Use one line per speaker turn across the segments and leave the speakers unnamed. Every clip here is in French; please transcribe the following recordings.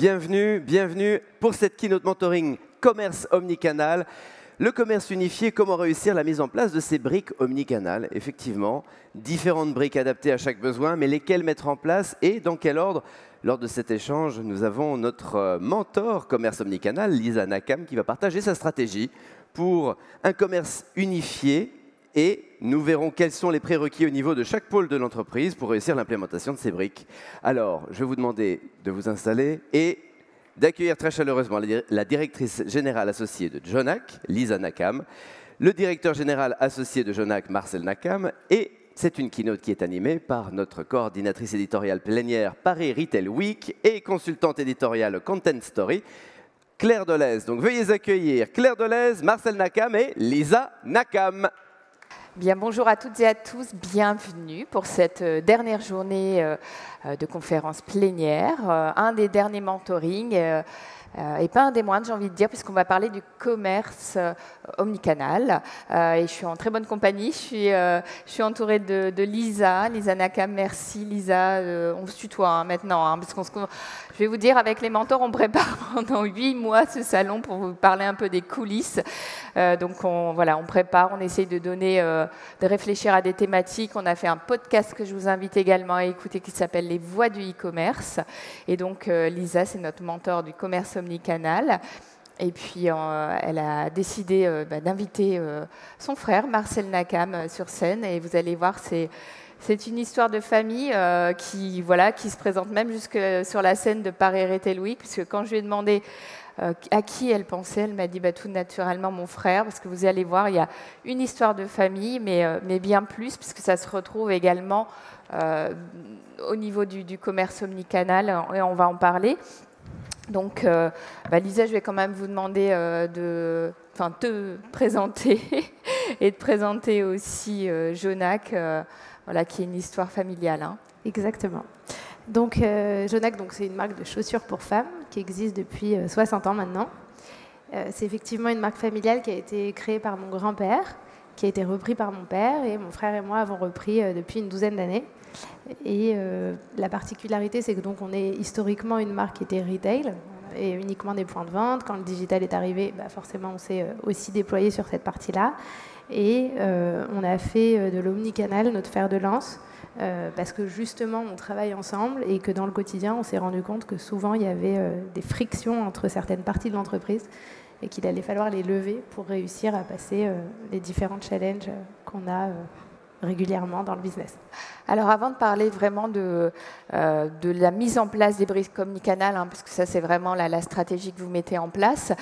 bienvenue pour cette keynote mentoring commerce omnicanal. Le commerce unifié, comment réussir la mise en place de ces briques omnicanales. Effectivement, différentes briques adaptées à chaque besoin, mais lesquelles mettre en place et dans quel ordre? Lors de cet échange, nous avons notre mentor commerce omnicanal, Lisa Nakam, qui va partager sa stratégie pour un commerce unifié. Et nous verrons quels sont les prérequis au niveau de chaque pôle de l'entreprise pour réussir l'implémentation de ces briques. Alors, je vais vous demander de vous installer et d'accueillir très chaleureusement la directrice générale associée de Jonac, Lisa Nakam, le directeur général associé de Jonac, Marcel Nakam, et c'est une keynote qui est animée par notre coordinatrice éditoriale plénière Paris Retail Week et consultante éditoriale Content Story, Claire Delez. Donc veuillez accueillir Claire Delez, Marcel Nakam et Lisa Nakam.
Bien, bonjour à toutes et à tous, bienvenue pour cette dernière journée de conférence plénière, un des derniers mentorings et pas un des moindres, j'ai envie de dire, puisqu'on va parler du commerce omnicanal. Et je suis en très bonne compagnie, je suis entourée de Lisa Nakam. Merci Lisa, on se tutoie maintenant, parce je vais vous dire, avec les mentors, on prépare pendant 8 mois ce salon pour vous parler un peu des coulisses. Donc on prépare, on essaye de réfléchir à des thématiques. On a fait un podcast que je vous invite également à écouter qui s'appelle Les Voix du e-commerce. Et donc Lisa, c'est notre mentor du commerce omnicanal. Et puis elle a décidé d'inviter son frère Marcel Nakam sur scène. Et vous allez voir, c'est une histoire de famille qui se présente même jusque sur la scène de Paris Retail Week, puisque quand je lui ai demandé à qui elle pensait, elle m'a dit tout naturellement mon frère, parce que vous allez voir, il y a une histoire de famille, mais bien plus, puisque ça se retrouve également au niveau du commerce omnicanal, et on va en parler. Donc, Lisa, je vais quand même vous demander de te présenter et de présenter aussi Jonac, qui est une histoire familiale.
Exactement. Donc, Jonac, c'est une marque de chaussures pour femmes qui existe depuis 60 ans maintenant. C'est effectivement une marque familiale qui a été créée par mon grand-père, qui a été repris par mon père, et mon frère et moi avons repris depuis une douzaine d'années. Et la particularité, c'est que on est historiquement une marque qui était retail et uniquement des points de vente. Quand le digital est arrivé, forcément, on s'est aussi déployé sur cette partie-là. Et on a fait de l'omnicanal notre fer de lance. Parce que justement on travaille ensemble et que dans le quotidien on s'est rendu compte que souvent il y avait des frictions entre certaines parties de l'entreprise et qu'il allait falloir les lever pour réussir à passer les différents challenges qu'on a régulièrement dans le business.
Alors avant de parler vraiment de la mise en place des briques omnicanales, parce que ça c'est vraiment la stratégie que vous mettez en place,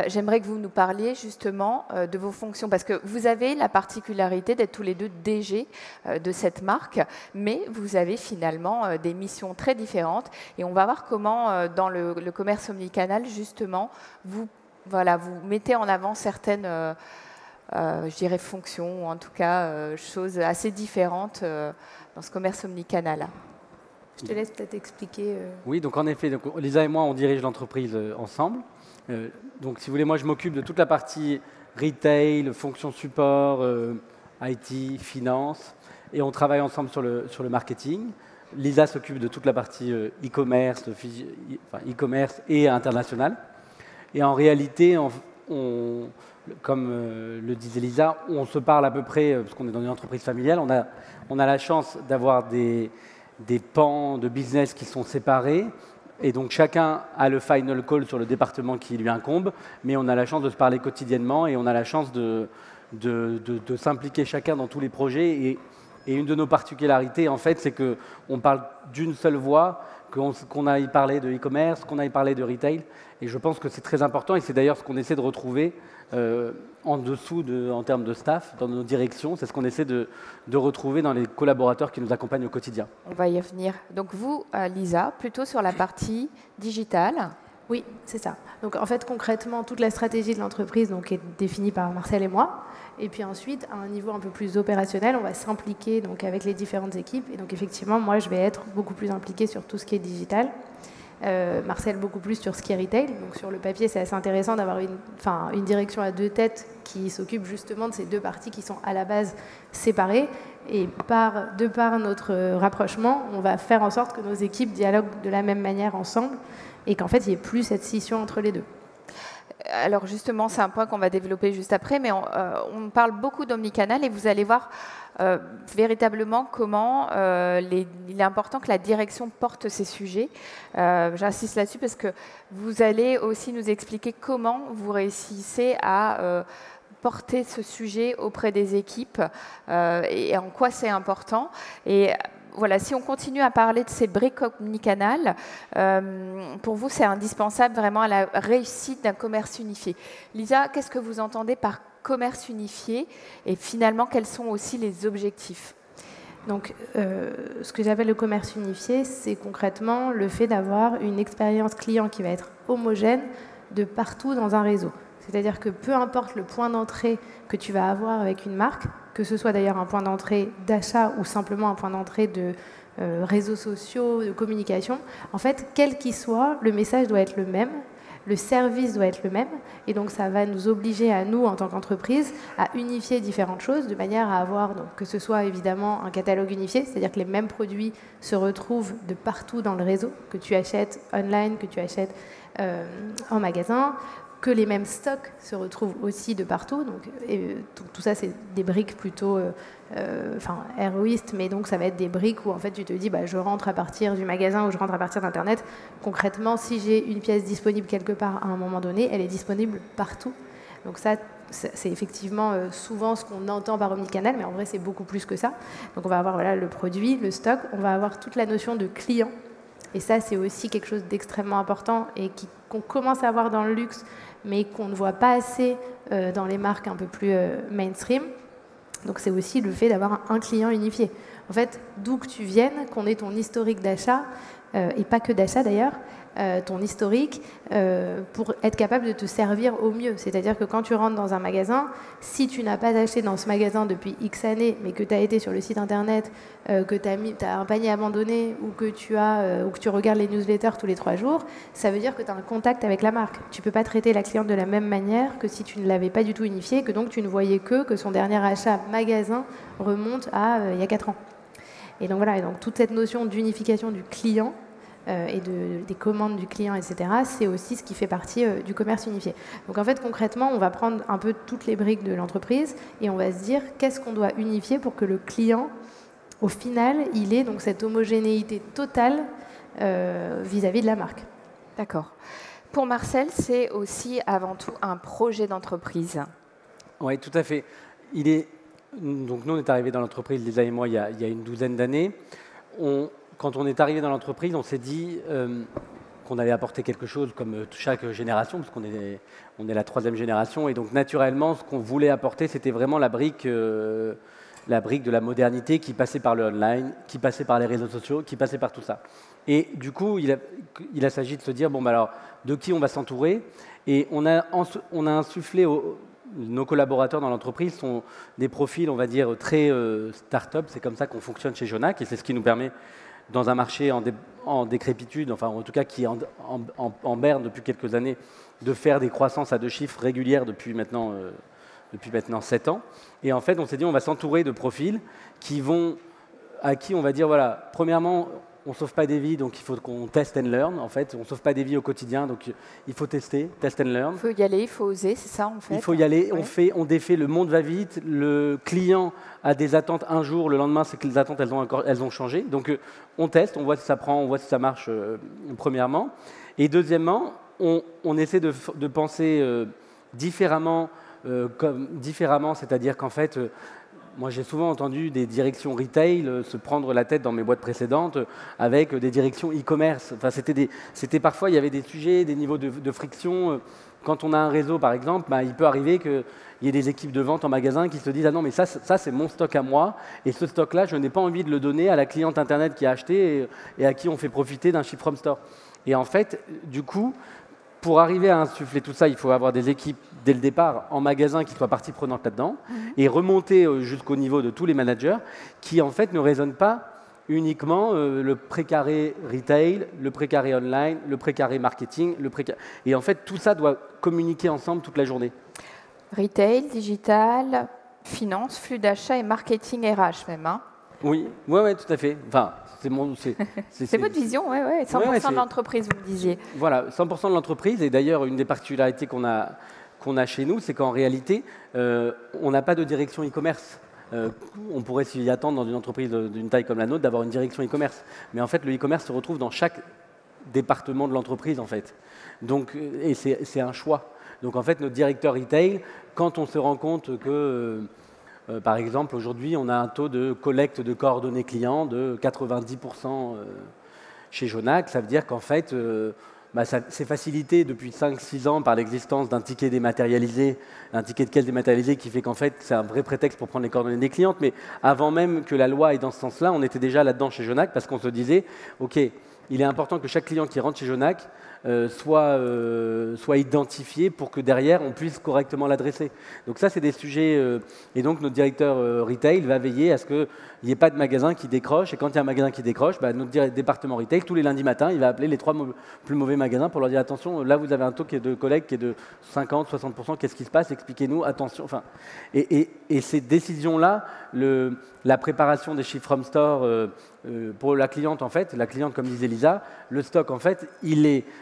j'aimerais que vous nous parliez justement de vos fonctions, parce que vous avez la particularité d'être tous les deux DG de cette marque, mais vous avez finalement des missions très différentes, et on va voir comment dans le commerce omnicanal justement vous mettez en avant certaines je dirais fonctions, ou en tout cas choses assez différentes dans ce commerce omnicanal.
Je te laisse peut-être expliquer.
Oui, donc en effet, Lisa et moi, on dirige l'entreprise ensemble. Donc si vous voulez, moi je m'occupe de toute la partie retail, fonction support, IT, finance, et on travaille ensemble sur le marketing. Lisa s'occupe de toute la partie e-commerce, e-commerce et international. Et en réalité, comme le disait Lisa, on se parle à peu près, parce qu'on est dans une entreprise familiale, on a la chance d'avoir des pans de business qui sont séparés, et donc chacun a le final call sur le département qui lui incombe, mais on a la chance de se parler quotidiennement et on a la chance de s'impliquer chacun dans tous les projets. Et une de nos particularités, en fait, c'est qu'on parle d'une seule voix, qu'on aille parler de e-commerce, qu'on aille parler de retail. Et je pense que c'est très important, et c'est d'ailleurs ce qu'on essaie de retrouver en dessous en termes de staff, dans nos directions. C'est ce qu'on essaie de retrouver dans les collaborateurs qui nous accompagnent au quotidien.
On va y revenir. Donc vous, Lisa, plutôt sur la partie digitale.
Oui, c'est ça. Donc en fait, concrètement, toute la stratégie de l'entreprise est définie par Marcel et moi. Et puis ensuite, à un niveau un peu plus opérationnel, on va s'impliquer avec les différentes équipes. Et donc effectivement, moi, je vais être beaucoup plus impliquée sur tout ce qui est digital. Marcel beaucoup plus sur ce qui est retail. Donc sur le papier, c'est assez intéressant d'avoir une direction à deux têtes qui s'occupe justement de ces deux parties qui sont à la base séparées. Et de par notre rapprochement, on va faire en sorte que nos équipes dialoguent de la même manière ensemble et qu'en fait, il n'y ait plus cette scission entre les deux.
Alors justement, c'est un point qu'on va développer juste après, mais on parle beaucoup d'omnicanal et vous allez voir véritablement comment il est important que la direction porte ces sujets. J'insiste là-dessus parce que vous allez aussi nous expliquer comment vous réussissez à porter ce sujet auprès des équipes et en quoi c'est important. Et voilà, si on continue à parler de ces briques omnicanal, pour vous, c'est indispensable vraiment à la réussite d'un commerce unifié. Lisa, qu'est-ce que vous entendez par commerce unifié et finalement, quels sont aussi les objectifs?
Donc, ce que j'appelle le commerce unifié, c'est concrètement le fait d'avoir une expérience client qui va être homogène de partout dans un réseau. C'est-à-dire que peu importe le point d'entrée que tu vas avoir avec une marque, que ce soit d'ailleurs un point d'entrée d'achat ou simplement un point d'entrée de réseaux sociaux, de communication, en fait, quel qu'il soit, le message doit être le même, le service doit être le même, et donc ça va nous obliger à nous, en tant qu'entreprise, à unifier différentes choses, de manière à avoir, donc, que ce soit évidemment un catalogue unifié, c'est-à-dire que les mêmes produits se retrouvent de partout dans le réseau, que tu achètes online, que tu achètes en magasin, que les mêmes stocks se retrouvent aussi de partout. Donc tout ça, c'est des briques plutôt héroïstes, mais donc ça va être des briques où en fait tu te dis je rentre à partir du magasin ou je rentre à partir d'Internet. Concrètement, si j'ai une pièce disponible quelque part à un moment donné, elle est disponible partout. Donc ça, c'est effectivement souvent ce qu'on entend par omnicanal, mais en vrai, c'est beaucoup plus que ça. Donc on va avoir le produit, le stock, on va avoir toute la notion de client. Et ça, c'est aussi quelque chose d'extrêmement important et qu'on commence à avoir dans le luxe, mais qu'on ne voit pas assez dans les marques un peu plus mainstream. Donc c'est aussi le fait d'avoir un client unifié. En fait, d'où que tu viennes, qu'on ait ton historique d'achat, et pas que d'achat d'ailleurs, ton historique, pour être capable de te servir au mieux. C'est-à-dire que quand tu rentres dans un magasin, si tu n'as pas acheté dans ce magasin depuis X années, mais que tu as été sur le site internet, que tu as un panier abandonné ou que tu regardes les newsletters tous les 3 jours, ça veut dire que tu as un contact avec la marque. Tu ne peux pas traiter la cliente de la même manière que si tu ne l'avais pas du tout unifié, que donc tu ne voyais que son dernier achat magasin remonte à il y a 4 ans. Et donc voilà, et donc toute cette notion d'unification du client et des commandes du client, etc., c'est aussi ce qui fait partie du commerce unifié. Donc en fait, concrètement, on va prendre un peu toutes les briques de l'entreprise et on va se dire qu'est-ce qu'on doit unifier pour que le client, au final, il ait donc cette homogénéité totale vis-à-vis de la marque.
D'accord. Pour Marcel, c'est aussi avant tout un projet d'entreprise.
Oui, tout à fait. Donc nous, on est arrivés dans l'entreprise, Lisa et moi, il y a une douzaine d'années. Quand on est arrivé dans l'entreprise, on s'est dit qu'on allait apporter quelque chose comme chaque génération, parce qu'on est la 3e génération. Et donc, naturellement, ce qu'on voulait apporter, c'était vraiment la brique de la modernité qui passait par le online, qui passait par les réseaux sociaux, qui passait par tout ça. Et du coup, il a s'agi de se dire, alors, de qui on va s'entourer? Et on a insufflé nos collaborateurs dans l'entreprise sont des profils, on va dire, très start-up. C'est comme ça qu'on fonctionne chez Jonac et c'est ce qui nous permet, dans un marché en décrépitude, enfin en tout cas qui est en berne depuis quelques années, de faire des croissances à 2 chiffres régulières depuis maintenant 7 ans. Et en fait, on s'est dit, on va s'entourer de profils à qui on va dire, voilà, premièrement, on ne sauve pas des vies, donc il faut qu'on test and learn. En fait, on ne sauve pas des vies au quotidien, donc il faut tester, test and learn.
Il faut y aller, il faut oser, c'est ça en fait.
Il faut y aller, on défait, le monde va vite, le client a des attentes un jour, le lendemain, c'est que les attentes, elles ont changé. Donc on teste, on voit si ça prend, on voit si ça marche, premièrement. Et deuxièmement, on essaie de penser différemment, c'est-à-dire qu'en fait, moi, j'ai souvent entendu des directions retail se prendre la tête dans mes boîtes précédentes avec des directions e-commerce. Enfin, c'était parfois, il y avait des sujets, des niveaux de friction. Quand on a un réseau, par exemple, il peut arriver qu'il y ait des équipes de vente en magasin qui se disent « Ah non, mais ça c'est mon stock à moi, et ce stock-là, je n'ai pas envie de le donner à la cliente Internet qui a acheté et à qui on fait profiter d'un ship from store. » Et en fait, du coup, pour arriver à insuffler tout ça, il faut avoir des équipes dès le départ en magasin qui soient partie prenante là-dedans et remonter jusqu'au niveau de tous les managers qui en fait ne raisonnent pas uniquement le précaré retail, le précaré online, le précaré marketing, et en fait tout ça doit communiquer ensemble toute la journée.
Retail, digital, finance, flux d'achat et marketing RH même. Hein.
Oui, ouais, tout à fait. Enfin, c'est
votre vision, ouais. 100% de l'entreprise, vous me disiez.
Voilà, 100% de l'entreprise. Et d'ailleurs, une des particularités qu'on a chez nous, c'est qu'en réalité, on n'a pas de direction e-commerce. On pourrait s'y attendre dans une entreprise d'une taille comme la nôtre d'avoir une direction e-commerce. Mais en fait, le e-commerce se retrouve dans chaque département de l'entreprise, en fait. Donc, et c'est un choix. Donc, en fait, notre directeur retail, quand on se rend compte que... par exemple, aujourd'hui, on a un taux de collecte de coordonnées clients de 90% chez Jonac. Ça veut dire qu'en fait, c'est facilité depuis 5-6 ans par l'existence d'un ticket dématérialisé, un ticket de caisse dématérialisé qui fait qu'en fait, c'est un vrai prétexte pour prendre les coordonnées des clientes. Mais avant même que la loi aille dans ce sens-là, on était déjà là-dedans chez Jonac parce qu'on se disait, OK, il est important que chaque client qui rentre chez Jonac soit identifié pour que derrière, on puisse correctement l'adresser. Donc ça, c'est des sujets... et donc, notre directeur retail va veiller à ce qu'il n'y ait pas de magasin qui décroche. Et quand il y a un magasin qui décroche, notre département retail, tous les lundis matins, il va appeler les 3 plus mauvais magasins pour leur dire « Attention, là, vous avez un taux de collecte qui est de 50-60%. Qu'est-ce qui se passe? Expliquez-nous. Attention. » Enfin, et ces décisions-là, la préparation des chiffres from store pour la cliente, en fait, la cliente, comme disait Lisa, le stock, en fait,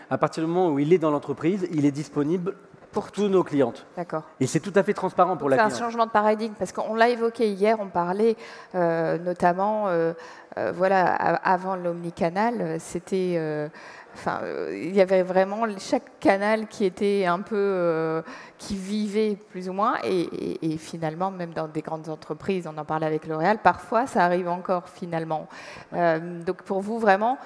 à partir du moment où il est dans l'entreprise, il est disponible pour tous nos clientes.
D'accord.
Et c'est tout à fait transparent pour la cliente.
C'est un changement de paradigme, parce qu'on l'a évoqué hier, on parlait notamment, avant l'omnicanal, c'était... il y avait vraiment chaque canal qui était un peu... qui vivait plus ou moins, et finalement, même dans des grandes entreprises, on en parlait avec L'Oréal, parfois ça arrive encore finalement. Donc pour vous, vraiment,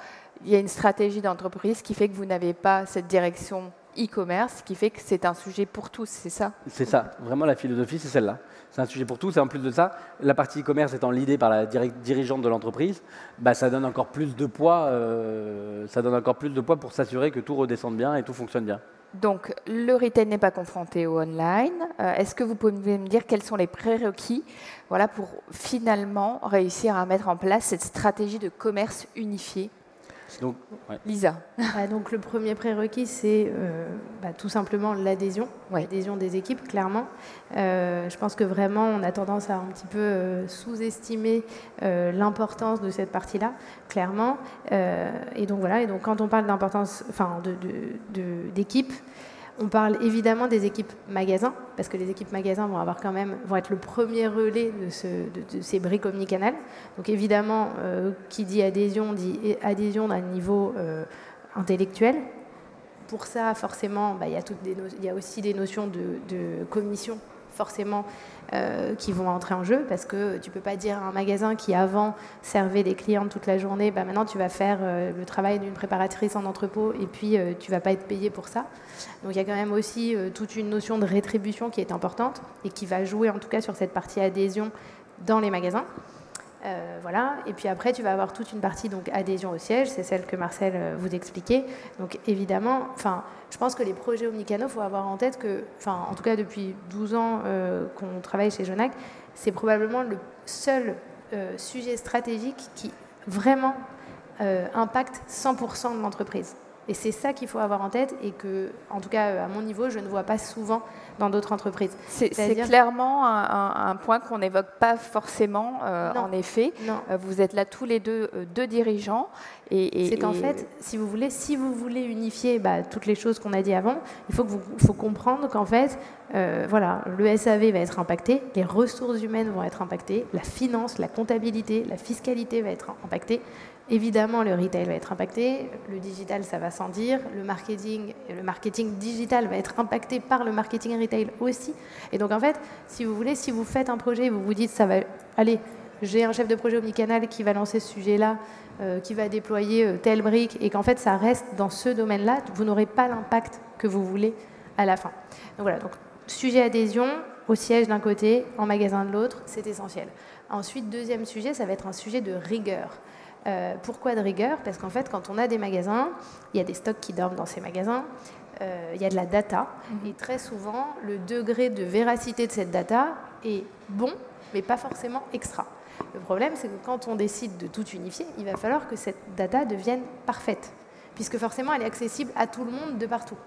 il y a une stratégie d'entreprise qui fait que vous n'avez pas cette direction e-commerce, qui fait que c'est un sujet pour tous, c'est ça?
C'est ça, vraiment la philosophie, c'est celle-là. C'est un sujet pour tous, et en plus de ça, la partie e-commerce étant l'idée par la dirigeante de l'entreprise, ça donne encore plus de poids, pour s'assurer que tout redescende bien et tout fonctionne bien.
Donc, le retail n'est pas confronté au online. Est-ce que vous pouvez me dire quels sont les prérequis pour finalement réussir à mettre en place cette stratégie de commerce unifié?
Donc,
Lisa.
Donc le premier prérequis, c'est tout simplement l'adhésion, l'adhésion des équipes, clairement. Je pense que vraiment, on a tendance à un petit peu sous-estimer l'importance de cette partie-là, clairement. Et donc voilà. Et donc quand on parle d'importance, d'équipe, on parle évidemment des équipes magasins, parce que les équipes magasins vont être le premier relais de ces briques omnicanal. Donc évidemment, qui dit adhésion d'un niveau intellectuel. Pour ça, forcément, il y a aussi des notions de commission, forcément, qui vont entrer en jeu, parce que tu ne peux pas dire à un magasin qui avant servait des clients toute la journée, maintenant tu vas faire le travail d'une préparatrice en entrepôt et puis tu ne vas pas être payé pour ça. Donc il y a quand même aussi toute une notion de rétribution qui est importante et qui va jouer en tout cas sur cette partie adhésion dans les magasins. Voilà. Et puis après, tu vas avoir toute une partie donc adhésion au siège, c'est celle que Marcel vous expliquait. Donc évidemment, je pense que les projets omnicanaux, il faut avoir en tête que, en tout cas depuis 12 ans qu'on travaille chez Jonac, c'est probablement le seul sujet stratégique qui vraiment impacte 100% de l'entreprise. Et c'est ça qu'il faut avoir en tête et que, en tout cas à mon niveau, je ne vois pas souvent dans d'autres entreprises.
C'est clairement un point qu'on n'évoque pas forcément, en effet.
Non.
Vous êtes là tous les deux dirigeants.
C'est qu'en fait, si vous voulez unifier toutes les choses qu'on a dit avant, il faut comprendre qu'en fait, le SAV va être impacté, les ressources humaines vont être impactées, la finance, la comptabilité, la fiscalité va être impactée. Évidemment, le retail va être impacté, le digital, ça va sans dire, le marketing digital va être impacté par le marketing retail aussi. Et donc, en fait, si vous faites un projet, vous vous dites, j'ai un chef de projet omnicanal qui va lancer ce sujet-là, qui va déployer telle brique, et qu'en fait, ça reste dans ce domaine-là, vous n'aurez pas l'impact que vous voulez à la fin. Donc voilà, donc sujet adhésion, au siège d'un côté, en magasin de l'autre, c'est essentiel. Ensuite, deuxième sujet, ça va être un sujet de rigueur. Pourquoi de rigueur? Parce qu'en fait, quand on a des magasins, il y a des stocks qui dorment dans ces magasins, il y a de la data, et très souvent, le degré de véracité de cette data est bon, mais pas forcément extra. Le problème, c'est que quand on décide de tout unifier, il va falloir que cette data devienne parfaite, puisque forcément, elle est accessible à tout le monde de partout.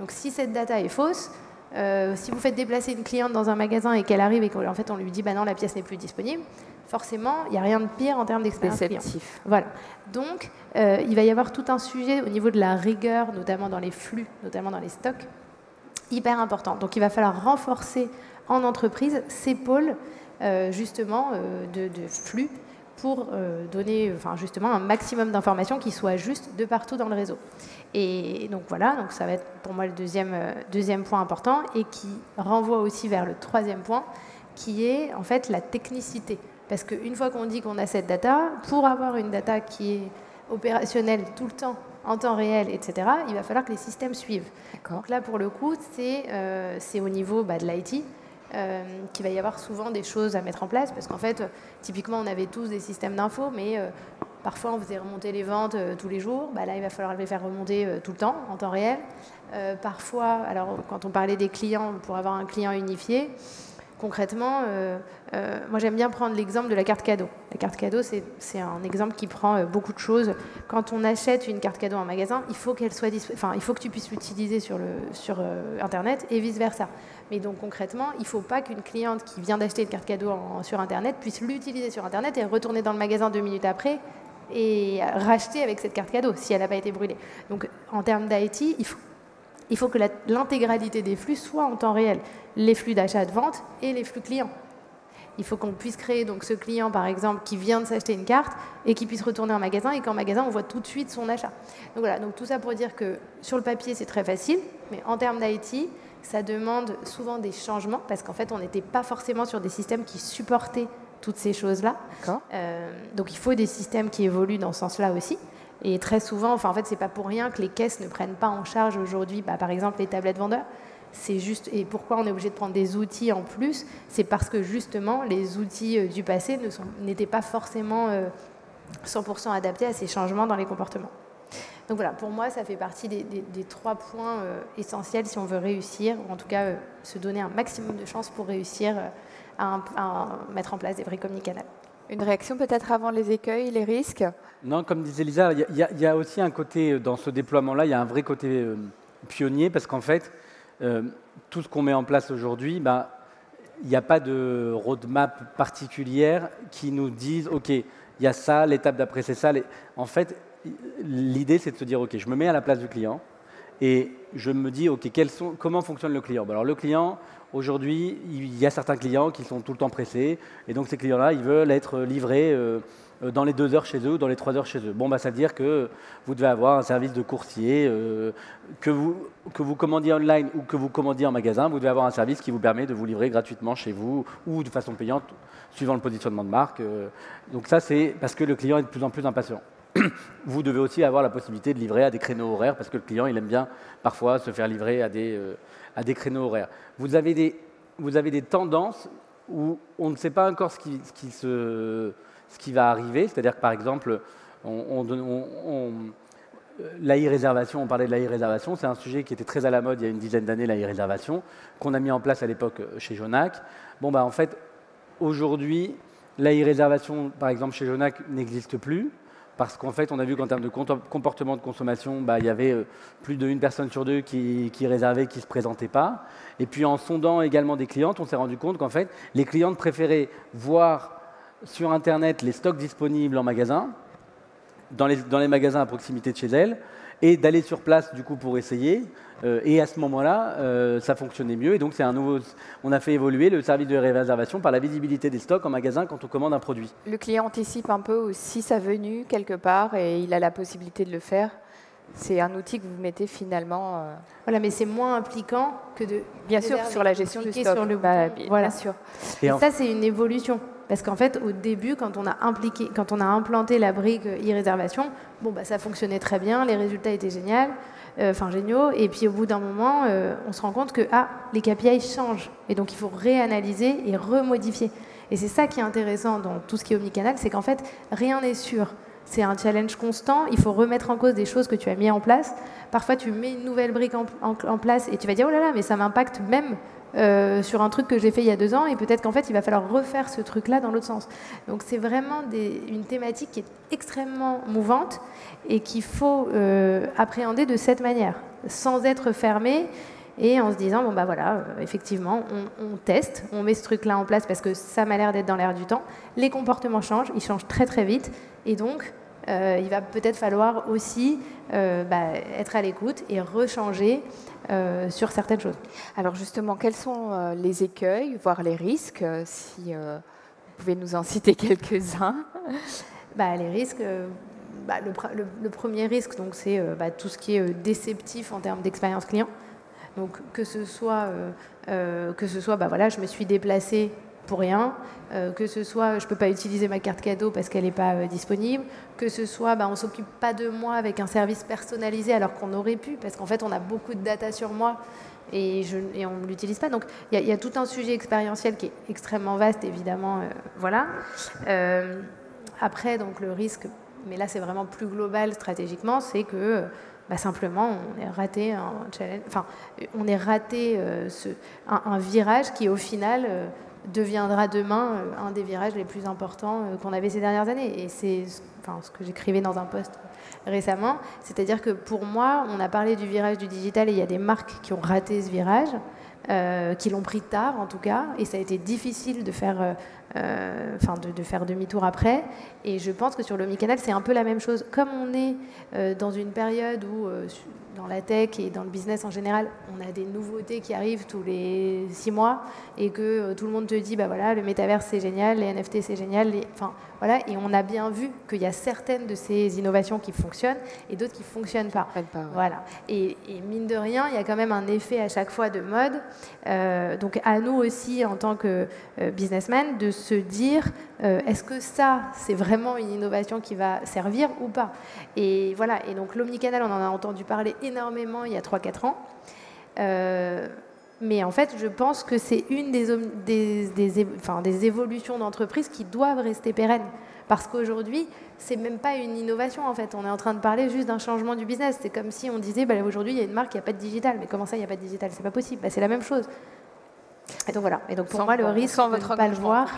Donc si cette data est fausse, si vous faites déplacer une cliente dans un magasin et qu'elle arrive et qu'en fait on lui dit bah non, la pièce n'est plus disponible, forcément, il n'y a rien de pire en termes d'expérience client. Voilà. Donc, il va y avoir tout un sujet au niveau de la rigueur, notamment dans les flux, notamment dans les stocks, hyper important. Donc, il va falloir renforcer en entreprise ces pôles justement de flux pour donner justement un maximum d'informations qui soient justes de partout dans le réseau. Et donc voilà, donc ça va être pour moi le deuxième point important et qui renvoie aussi vers le troisième point qui est en fait la technicité. Parce qu'une fois qu'on dit qu'on a cette data, pour avoir une data qui est opérationnelle tout le temps, en temps réel, etc., il va falloir que les systèmes suivent. Donc là, pour le coup, c'est au niveau de l'IT qu'il va y avoir souvent des choses à mettre en place. Parce qu'en fait, typiquement, on avait tous des systèmes d'infos, mais parfois, on faisait remonter les ventes tous les jours. Là, il va falloir les faire remonter tout le temps, en temps réel. Parfois, alors quand on parlait des clients, pour avoir un client unifié, concrètement, moi j'aime bien prendre l'exemple de la carte cadeau. La carte cadeau, c'est un exemple qui prend beaucoup de choses. Quand on achète une carte cadeau en magasin, il faut qu'elle soit il faut que tu puisses l'utiliser sur Internet et vice-versa. Mais donc concrètement, il ne faut pas qu'une cliente qui vient d'acheter une carte cadeau sur Internet puisse l'utiliser sur Internet et retourner dans le magasin 2 minutes après et racheter avec cette carte cadeau si elle n'a pas été brûlée. Donc en termes d'IT, il faut que l'intégralité des flux soit en temps réel. Les flux d'achat, de vente et les flux clients. Il faut qu'on puisse créer donc ce client, par exemple, qui vient de s'acheter une carte et qui puisse retourner en magasin et qu'en magasin, on voit tout de suite son achat. Donc voilà, donc tout ça pour dire que sur le papier, c'est très facile, mais en termes d'IT, ça demande souvent des changements parce qu'en fait, on n'était pas forcément sur des systèmes qui supportaient toutes ces choses-là. Donc il faut des systèmes qui évoluent dans ce sens-là aussi. Et très souvent, en fait, c'est pas pour rien que les caisses ne prennent pas en charge aujourd'hui, par exemple, les tablettes vendeurs. C'est juste, et pourquoi on est obligé de prendre des outils en plus, c'est parce que justement, les outils du passé n'étaient pas forcément 100% adaptés à ces changements dans les comportements. Donc voilà, pour moi, ça fait partie des 3 points essentiels si on veut réussir, ou en tout cas se donner un maximum de chances pour réussir à mettre en place des briques omnicanales.
Une réaction peut-être avant les écueils, les risques?
Non, comme disait Lisa, il y a aussi un côté, dans ce déploiement-là, il y a un vrai côté pionnier, parce qu'en fait, tout ce qu'on met en place aujourd'hui, il n'y a pas de roadmap particulière qui nous dise, OK, il y a ça, l'étape d'après c'est ça. En fait, l'idée, c'est de se dire, OK, je me mets à la place du client et je me dis, OK, comment fonctionne le client? Alors le client, aujourd'hui, il y a certains clients qui sont tout le temps pressés et donc ces clients-là, ils veulent être livrés dans les 2 heures chez eux ou dans les 3 heures chez eux. Ça veut dire que vous devez avoir un service de coursier, que vous commandiez online ou que vous commandiez en magasin, vous devez avoir un service qui vous permet de vous livrer gratuitement chez vous ou de façon payante, suivant le positionnement de marque. Donc ça, c'est parce que le client est de plus en plus impatient. Vous devez aussi avoir la possibilité de livrer à des créneaux horaires parce que le client, il aime bien parfois se faire livrer à des créneaux horaires. Vous avez des tendances où on ne sait pas encore ce qui va arriver, c'est-à-dire que par exemple, l'e-réservation, on parlait de l'e-réservation, c'est un sujet qui était très à la mode il y a une dizaine d'années, l'e-réservation, qu'on a mis en place à l'époque chez Jonac. En fait, aujourd'hui, l'e-réservation, par exemple, chez Jonac, n'existe plus, parce qu'en fait, on a vu qu'en termes de comportement de consommation, il y avait plus d'1 personne sur 2 qui réservait, qui ne se présentait pas. Et puis en sondant également des clientes, on s'est rendu compte qu'en fait, les clientes préféraient voir sur Internet les stocks disponibles en magasin, dans les magasins à proximité de chez elles, et d'aller sur place du coup pour essayer. Et à ce moment-là, ça fonctionnait mieux. Et donc on a fait évoluer le service de réservation par la visibilité des stocks en magasin quand on commande un produit.
Le client anticipe un peu aussi sa venue quelque part et il a la possibilité de le faire. C'est un outil que vous mettez finalement.
Voilà, mais c'est moins impliquant que de.
Bien sûr, sur la gestion du stock.
Sur le
Bien sûr.
Et ça, c'est une évolution. Parce qu'en fait, au début, quand on a implanté la brique e-réservation, ça fonctionnait très bien, les résultats étaient géniaux. Et puis au bout d'un moment, on se rend compte que les KPI changent. Et donc il faut réanalyser et remodifier. Et c'est ça qui est intéressant dans tout ce qui est omnicanal, c'est qu'en fait, rien n'est sûr. C'est un challenge constant, il faut remettre en cause des choses que tu as mis en place. Parfois, tu mets une nouvelle brique en place et tu vas dire « Oh là là, mais ça m'impacte même sur un truc que j'ai fait il y a 2 ans et peut-être qu'en fait il va falloir refaire ce truc-là dans l'autre sens. Donc c'est vraiment une thématique qui est extrêmement mouvante et qu'il faut appréhender de cette manière, sans être fermé et en se disant bon bah voilà, effectivement on teste, on met ce truc-là en place parce que ça m'a l'air d'être dans l'air du temps. Les comportements changent, ils changent très très vite et donc il va peut-être falloir aussi être à l'écoute et rechanger sur certaines choses.
Alors justement, quels sont les écueils, voire les risques, si vous pouvez nous en citer quelques-uns?
Les risques, le premier risque, donc, c'est tout ce qui est déceptif en termes d'expérience client. Donc que ce soit je me suis déplacée pour rien, que ce soit je ne peux pas utiliser ma carte cadeau parce qu'elle n'est pas disponible, que ce soit on ne s'occupe pas de moi avec un service personnalisé alors qu'on aurait pu, parce qu'en fait on a beaucoup de data sur moi et on ne l'utilise pas. Donc il y a tout un sujet expérientiel qui est extrêmement vaste, évidemment. Après, donc, le risque, mais là c'est vraiment plus global stratégiquement, c'est que simplement on est raté un challenge, on est raté un virage qui au final deviendra demain un des virages les plus importants qu'on avait ces dernières années. Et c'est ce que j'écrivais dans un post récemment. C'est-à-dire que pour moi, on a parlé du virage du digital et il y a des marques qui ont raté ce virage, qui l'ont pris tard en tout cas, et ça a été difficile de faire demi-tour après. Et je pense que sur l'omnicanal, c'est un peu la même chose. Comme on est dans une période où, dans la tech et dans le business en général, on a des nouveautés qui arrivent tous les 6 mois et que tout le monde te dit, voilà, le métaverse c'est génial, les NFT c'est génial, voilà, et on a bien vu qu'il y a certaines de ces innovations qui fonctionnent et d'autres qui ne fonctionnent pas. Voilà. Et mine de rien, il y a quand même un effet à chaque fois de mode. Donc à nous aussi, en tant que businessmen, de se dire, est-ce que ça, c'est vraiment une innovation qui va servir ou pas? Et voilà. Et donc l'omnicanal, on en a entendu parler énormément il y a 3-4 ans. Mais en fait, je pense que c'est une des évolutions d'entreprise qui doivent rester pérennes. Parce qu'aujourd'hui, c'est même pas une innovation en fait. On est en train de parler juste d'un changement du business. C'est comme si on disait, aujourd'hui, il y a une marque, il n'y a pas de digital. Mais comment ça, il n'y a pas de digital? C'est pas possible. C'est la même chose. Et donc voilà. Et donc pour moi, le risque de ne pas le voir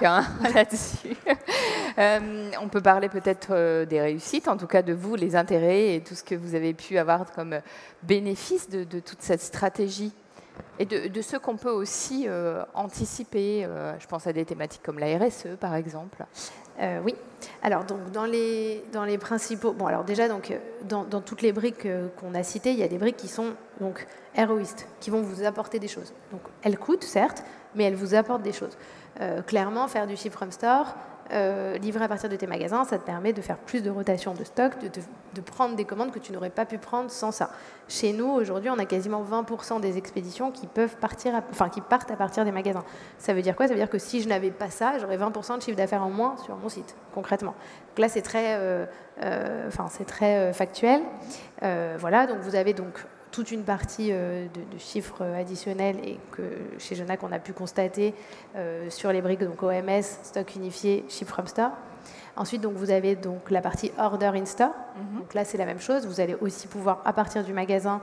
là-dessus. On peut parler peut-être des réussites, en tout cas de vous, les intérêts et tout ce que vous avez pu avoir comme bénéfice de toute cette stratégie. Et de ce qu'on peut aussi anticiper, je pense à des thématiques comme la RSE par exemple.
Oui. Alors donc dans les principaux, alors déjà donc dans toutes les briques qu'on a citées, il y a des briques qui sont donc héroïstes, qui vont vous apporter des choses. Donc elles coûtent certes, mais elles vous apportent des choses. Clairement, faire du ship from store, livrer à partir de tes magasins, ça te permet de faire plus de rotation de stock, de prendre des commandes que tu n'aurais pas pu prendre sans ça. Chez nous, aujourd'hui, on a quasiment 20% des expéditions qui partent à partir des magasins. Ça veut dire quoi? Ça veut dire que si je n'avais pas ça, j'aurais 20% de chiffre d'affaires en moins sur mon site, concrètement. Donc là, c'est très factuel. Voilà, donc vous avez donc toute une partie de chiffres additionnels et que chez Genac on a pu constater sur les briques donc OMS, stock unifié, ship from store. Ensuite donc vous avez donc la partie order in store. Donc là c'est la même chose. Vous allez aussi pouvoir à partir du magasin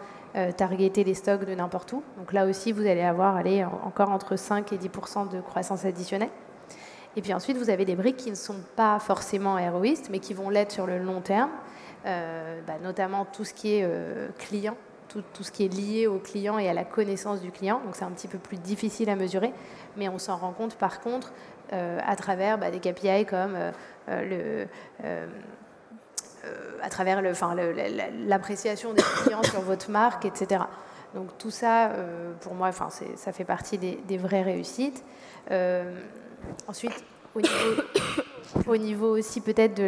targeter les stocks de n'importe où. Donc là aussi vous allez avoir encore entre 5 et 10% de croissance additionnelle. Et puis ensuite vous avez des briques qui ne sont pas forcément héroïstes mais qui vont l'être sur le long terme, notamment tout ce qui est client. Tout ce qui est lié au client et à la connaissance du client. Donc c'est un petit peu plus difficile à mesurer, mais on s'en rend compte par contre à travers des KPI comme à travers l'appréciation des clients sur votre marque, etc. Donc tout ça, pour moi, ça fait partie des vraies réussites. Ensuite, au niveau aussi peut-être de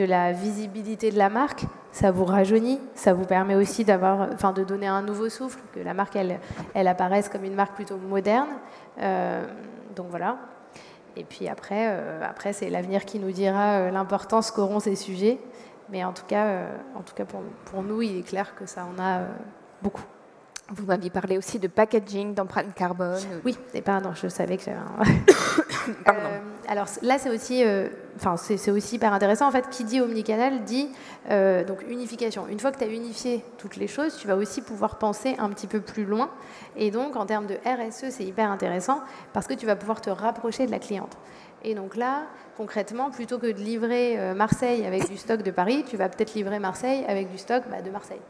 la visibilité de la marque, ça vous rajeunit, ça vous permet aussi de donner un nouveau souffle, que la marque elle apparaisse comme une marque plutôt moderne. Donc voilà. Et puis après c'est l'avenir qui nous dira l'importance qu'auront ces sujets. Mais en tout cas pour nous, il est clair que ça en a beaucoup.
Vous m'aviez parlé aussi de packaging, d'empreinte carbone.
Oui, et pardon, je savais que j'avais
Pardon.
alors là, c'est aussi c'est aussi hyper intéressant. En fait, qui dit omnicanal dit donc unification. Une fois que tu as unifié toutes les choses, tu vas aussi pouvoir penser un petit peu plus loin. Et donc, en termes de RSE, c'est hyper intéressant parce que tu vas pouvoir te rapprocher de la cliente. Et donc là, concrètement, plutôt que de livrer Marseille avec du stock de Paris, tu vas peut-être livrer Marseille avec du stock de Marseille.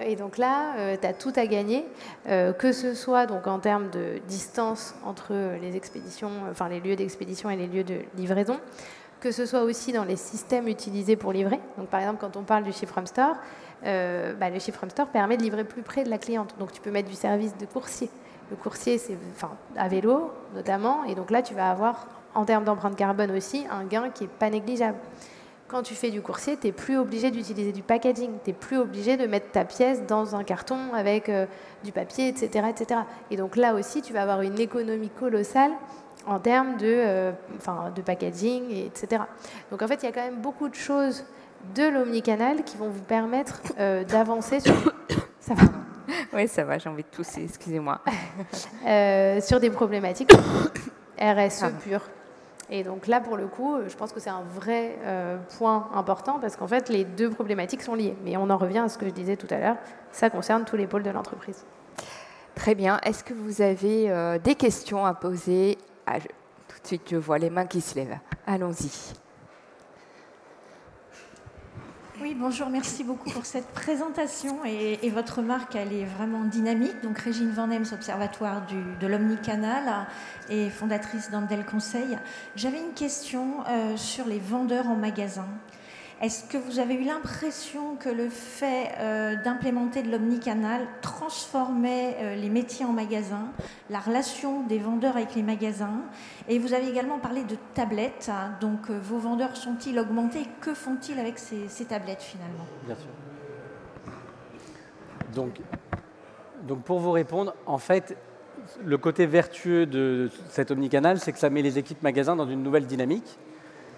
Et donc là, tu as tout à gagner, que ce soit donc, en termes de distance entre les expéditions, enfin les lieux d'expédition et les lieux de livraison, que ce soit aussi dans les systèmes utilisés pour livrer. Donc par exemple, quand on parle du Ship from Store, le Ship from Store permet de livrer plus près de la cliente. Donc tu peux mettre du service de coursier. Le coursier, c'est à vélo notamment, et donc là, tu vas avoir en termes d'empreinte carbone aussi, un gain qui n'est pas négligeable. Quand tu fais du coursier, tu n'es plus obligé d'utiliser du packaging, tu n'es plus obligé de mettre ta pièce dans un carton avec du papier, etc., etc. Et donc là aussi, tu vas avoir une économie colossale en termes de packaging, etc. Donc en fait, il y a quand même beaucoup de choses de l'omnicanal qui vont vous permettre d'avancer sur... Ça va ?
Oui, ça va, j'ai envie de tousser, excusez-moi.
Sur des problématiques RSE pures. Et donc là, pour le coup, je pense que c'est un vrai point important parce qu'en fait, les deux problématiques sont liées. Mais on en revient à ce que je disais tout à l'heure, ça concerne tous les pôles de l'entreprise.
Très bien. Est-ce que vous avez des questions à poser? Tout de suite, je vois les mains qui se lèvent. Allons-y.
Oui, bonjour, merci beaucoup pour cette présentation et votre marque, elle est vraiment dynamique. Donc Régine Van Hems, observatoire de l'Omnicanal et fondatrice d'Andel Conseil. J'avais une question sur les vendeurs en magasin. Est-ce que vous avez eu l'impression que le fait d'implémenter de l'omnicanal transformait les métiers en magasin, la relation des vendeurs avec les magasins? Et vous avez également parlé de tablettes. Donc vos vendeurs sont-ils augmentés? Que font-ils avec ces tablettes finalement?
Bien sûr. Donc pour vous répondre, en fait, le côté vertueux de cet omnicanal, c'est que ça met les équipes magasins dans une nouvelle dynamique.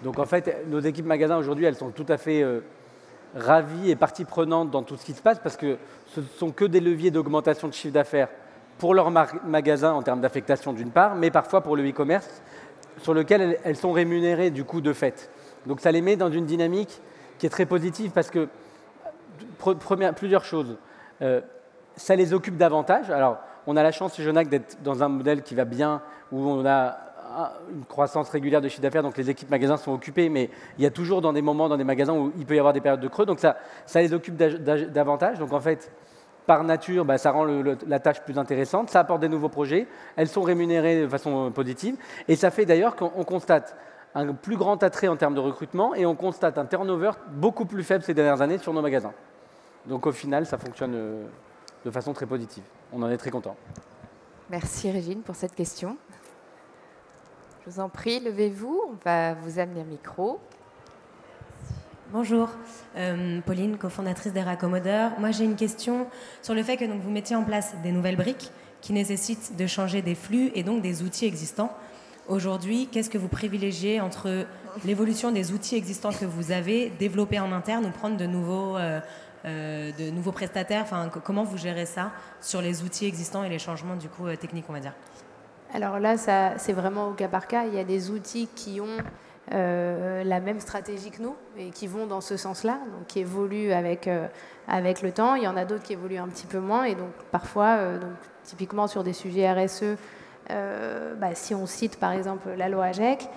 Donc en fait, nos équipes magasins aujourd'hui, elles sont tout à fait ravies et partie prenante dans tout ce qui se passe parce que ce ne sont que des leviers d'augmentation de chiffre d'affaires pour leurs magasins en termes d'affectation d'une part, mais parfois pour le e-commerce sur lequel elles sont rémunérées du coup de fait. Donc ça les met dans une dynamique qui est très positive parce que, plusieurs choses, ça les occupe davantage. Alors on a la chance chez Jonac d'être dans un modèle qui va bien, où on a une croissance régulière de chiffre d'affaires, donc les équipes magasins sont occupées, mais il y a toujours dans des moments, dans des magasins où il peut y avoir des périodes de creux, donc ça les occupe davantage. Donc en fait, par nature, ça rend la tâche plus intéressante, ça apporte des nouveaux projets, elles sont rémunérées de façon positive, et ça fait d'ailleurs qu'on constate un plus grand attrait en termes de recrutement, et on constate un turnover beaucoup plus faible ces dernières années sur nos magasins. Donc au final, ça fonctionne de façon très positive. On en est très content.
Merci Régine pour cette question. Je vous en prie, levez-vous, on va vous amener un micro.
Bonjour, Pauline, cofondatrice des raccommodeurs. Moi, j'ai une question sur le fait que donc, vous mettiez en place des nouvelles briques qui nécessitent de changer des flux et donc des outils existants. Aujourd'hui, qu'est-ce que vous privilégiez entre l'évolution des outils existants que vous avez, développer en interne ou prendre de nouveaux prestataires? Enfin, comment vous gérez ça sur les outils existants et les changements du coup techniques, on va dire?
Alors là, c'est vraiment au cas par cas. Il y a des outils qui ont la même stratégie que nous et qui vont dans ce sens-là, donc qui évoluent avec le temps. Il y en a d'autres qui évoluent un petit peu moins. Et donc parfois, typiquement sur des sujets RSE, si on cite par exemple la loi AGEC,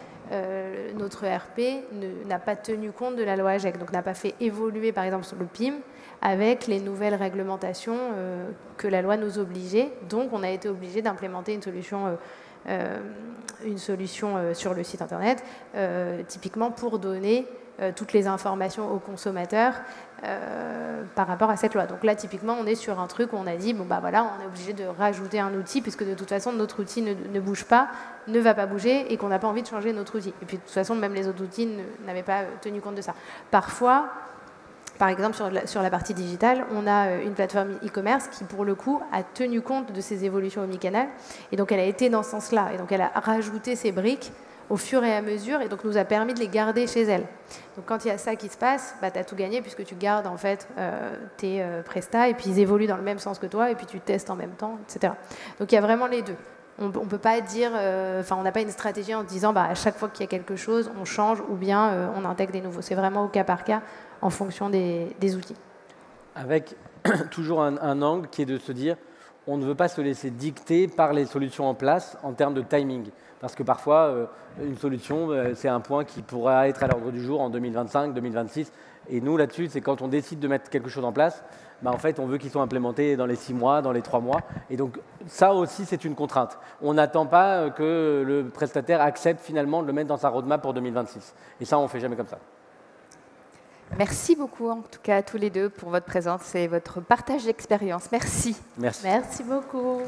notre ERP n'a pas tenu compte de la loi AGEC, donc n'a pas fait évoluer par exemple sur le PIM avec les nouvelles réglementations que la loi nous obligeait. Donc on a été obligé d'implémenter une solution sur le site internet, typiquement pour donner toutes les informations aux consommateurs par rapport à cette loi. Donc là, typiquement, on est sur un truc où on a dit, on est obligé de rajouter un outil, puisque de toute façon, notre outil ne bouge pas, ne va pas bouger, et qu'on n'a pas envie de changer notre outil. Et puis, de toute façon, même les autres outils n'avaient pas tenu compte de ça. Parfois, par exemple, sur la partie digitale, on a une plateforme e-commerce qui, pour le coup, a tenu compte de ces évolutions omnicanal. Et donc, elle a été dans ce sens-là. Et donc, elle a rajouté ces briques au fur et à mesure, et donc nous a permis de les garder chez elle. Donc quand il y a ça qui se passe, tu as tout gagné puisque tu gardes en fait tes prestats et puis ils évoluent dans le même sens que toi et puis tu testes en même temps, etc. Donc il y a vraiment les deux. On ne peut pas dire, on n'a pas une stratégie en disant à chaque fois qu'il y a quelque chose, on change ou bien on intègre des nouveaux. C'est vraiment au cas par cas en fonction des outils.
Avec toujours un angle qui est de se dire, on ne veut pas se laisser dicter par les solutions en place en termes de timing. Parce que parfois, une solution, c'est un point qui pourra être à l'ordre du jour en 2025, 2026. Et nous, là-dessus, c'est quand on décide de mettre quelque chose en place, en fait, on veut qu'il soit implémenté dans les 6 mois, dans les 3 mois. Et donc, ça aussi, c'est une contrainte. On n'attend pas que le prestataire accepte finalement de le mettre dans sa roadmap pour 2026. Et ça, on ne fait jamais comme ça.
Merci beaucoup, en tout cas, à tous les deux, pour votre présence et votre partage d'expérience. Merci.
Merci.
Merci beaucoup.